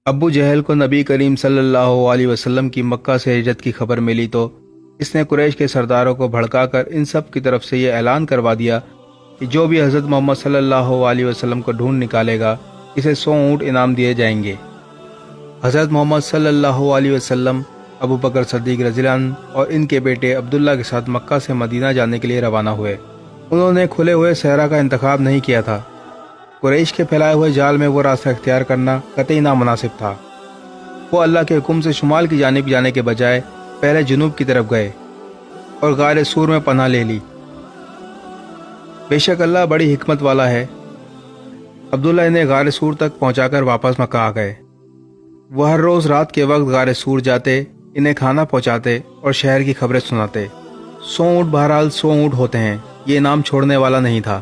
ابو جہل کو نبی کریم صلی اللہ علیہ وسلم کی مکہ سے ہجرت کی خبر ملی تو اس نے قریش کے سرداروں کو بھڑکا کر ان سب کی طرف سے یہ اعلان کروا دیا کہ جو بھی حضرت محمد صلی اللہ علیہ وسلم کو ڈھونڈ نکالے گا اسے 100 اونٹ انعام دیے جائیں گے۔ حضرت محمد صلی اللہ علیہ وسلم ابو بکر صدیق رضی اللہ عنہ اور ان کے بیٹے عبداللہ کے ساتھ مکہ سے مدینہ جانے کے لیے روانہ ہوئے۔ انہوں نے کھلے ہوئے صحرا کا انتخاب نہیں کیا تھا۔ قریش کے پھیلائے ہوئے جال میں وہ راستہ اختیار کرنا قطعی نامناسب تھا۔ وہ اللہ کے حکم سے شمال کی جانب جانے کے بجائے پہلے جنوب کی طرف گئے اور غار سور میں پناہ لے لی۔ بے شک اللہ بڑی حکمت والا ہے۔ عبداللہ انہیں غار سور تک پہنچا کر واپس مکہ آ گئے۔ وہ ہر روز رات کے وقت غار سور جاتے، انہیں کھانا پہنچاتے اور شہر کی خبریں سناتے۔ 100 اونٹ بہرحال 100 اونٹ ہوتے ہیں، یہ انعام چھوڑنے والا نہیں تھا۔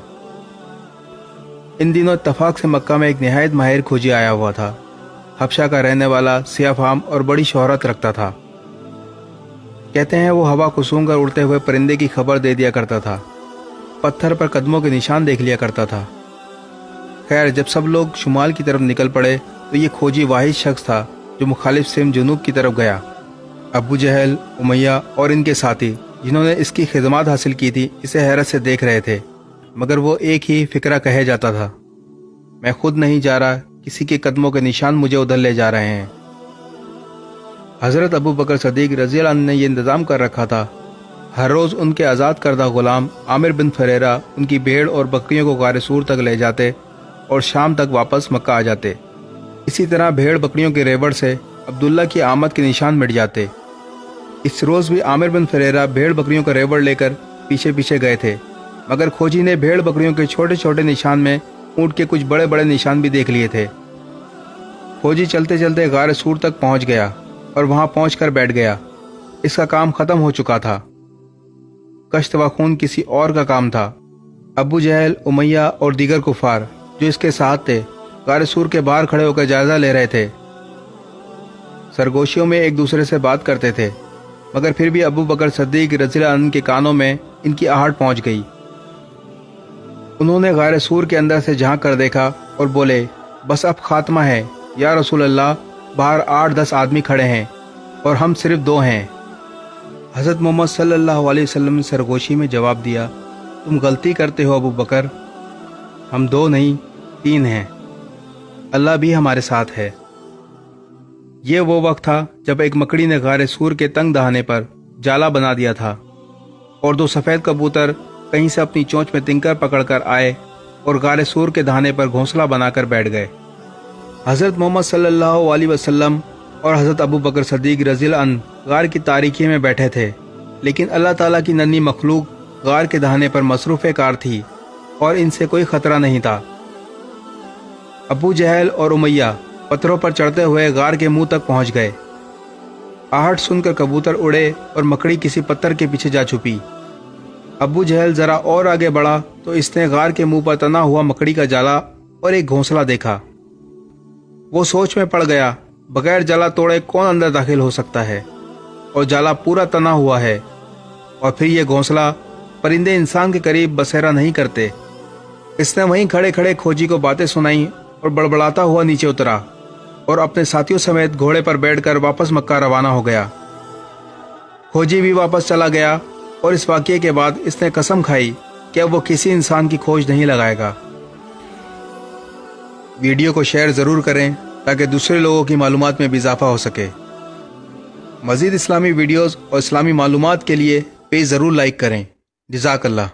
ان دنوں اتفاق سے مکہ میں ایک نہایت ماہر کھوجی آیا ہوا تھا۔ حبشہ کا رہنے والا، سیاہ فام اور بڑی شہرت رکھتا تھا۔ کہتے ہیں وہ ہوا کو سونگ کر اڑتے ہوئے پرندے کی خبر دے دیا کرتا تھا، پتھر پر قدموں کے نشان دیکھ لیا کرتا تھا۔ خیر، جب سب لوگ شمال کی طرف نکل پڑے تو یہ کھوجی واحد شخص تھا جو مخالف سمت جنوب کی طرف گیا۔ ابو جہل، امیہ اور ان کے ساتھی جنہوں نے اس کی خدمات حاصل کی تھی اسے حیرت سے دیکھ رہے تھے، مگر وہ ایک ہی فکرہ کہے جاتا تھا، میں خود نہیں جا رہا، کسی کے قدموں کے نشان مجھے ادھر لے جا رہے ہیں۔ حضرت ابو بکر صدیق رضی اللہ عنہ نے یہ انتظام کر رکھا تھا، ہر روز ان کے آزاد کردہ غلام عامر بن فریرہ ان کی بھیڑ اور بکریوں کو غار سور تک لے جاتے اور شام تک واپس مکہ آ جاتے۔ اسی طرح بھیڑ بکریوں کے ریوڑ سے عبداللہ کی آمد کے نشان مٹ جاتے۔ اس روز بھی عامر بن فریرہ بھیڑ بکریوں کا ریوڑ لے کر پیچھے پیچھے گئے تھے، مگر کھوجی نے بھیڑ بکریوں کے چھوٹے چھوٹے نشان میں اونٹ کے کچھ بڑے بڑے نشان بھی دیکھ لیے تھے۔ کھوجی چلتے چلتے غار سور تک پہنچ گیا اور وہاں پہنچ کر بیٹھ گیا۔ اس کا کام ختم ہو چکا تھا، کشت و خون کسی اور کا کام تھا۔ ابو جہل، امیہ اور دیگر کفار جو اس کے ساتھ تھے غار سور کے باہر کھڑے ہو کر جائزہ لے رہے تھے۔ سرگوشیوں میں ایک دوسرے سے بات کرتے تھے، مگر پھر بھی ابو بکر صدیق رضی اللہ عنہ کے کانوں میں ان کی آہٹ پہنچ گئی۔ انہوں نے غار سور کے اندر سے جھانک کر دیکھا اور بولے، بس اب خاتمہ ہے یا رسول اللہ، باہر 8-10 آدمی کھڑے ہیں اور ہم صرف 2 ہیں۔ حضرت محمد صلی اللہ علیہ وسلم نے سرگوشی میں جواب دیا، تم غلطی کرتے ہو ابو بکر، ہم 2 نہیں 3 ہیں، اللہ بھی ہمارے ساتھ ہے۔ یہ وہ وقت تھا جب ایک مکڑی نے غار سور کے تنگ دہانے پر جالا بنا دیا تھا اور 2 سفید کبوتر کہیں سے اپنی چونچ میں تنکر پکڑ کر آئے اور غار سور کے دہانے پر گھونسلہ بنا کر بیٹھ گئے۔ حضرت محمد صلی اللہ علیہ وسلم اور حضرت ابو بکر صدیق رضی اللہ عنہ غار کی تاریکی میں بیٹھے تھے، لیکن اللہ تعالیٰ کی ننھی مخلوق غار کے دہانے پر مصروف کار تھی اور ان سے کوئی خطرہ نہیں تھا۔ ابو جہل اور امیہ پتھروں پر چڑھتے ہوئے غار کے منہ تک پہنچ گئے۔ آہٹ سن کر کبوتر اڑے اور مکڑی کسی پتھر کے پیچھے جا چھپی۔ ابو جہل ذرا اور آگے بڑھا تو اس نے غار کے منہ پر تنا ہوا مکڑی کا جالا اور ایک گھونسلہ دیکھا۔ وہ سوچ میں پڑ گیا، بغیر جالا توڑے کون اندر داخل ہو سکتا ہے، اور جالا پورا تنا ہوا ہے، اور پھر یہ گھونسلہ، پرندے انسان کے قریب بسیرا نہیں کرتے۔ اس نے وہیں کھڑے کھڑے کھوجی کو باتیں سنائیں اور بڑبڑاتا ہوا نیچے اترا اور اپنے ساتھیوں سمیت گھوڑے پر بیٹھ کر واپس مکہ روانہ ہو گیا۔ کھوجی بھی واپس چلا گیا اور اس واقعے کے بعد اس نے قسم کھائی کہ اب وہ کسی انسان کی کھوج نہیں لگائے گا۔ ویڈیو کو شیئر ضرور کریں تاکہ دوسرے لوگوں کی معلومات میں بھی اضافہ ہو سکے۔ مزید اسلامی ویڈیوز اور اسلامی معلومات کے لیے پیج ضرور لائک کریں۔ جزاک اللہ۔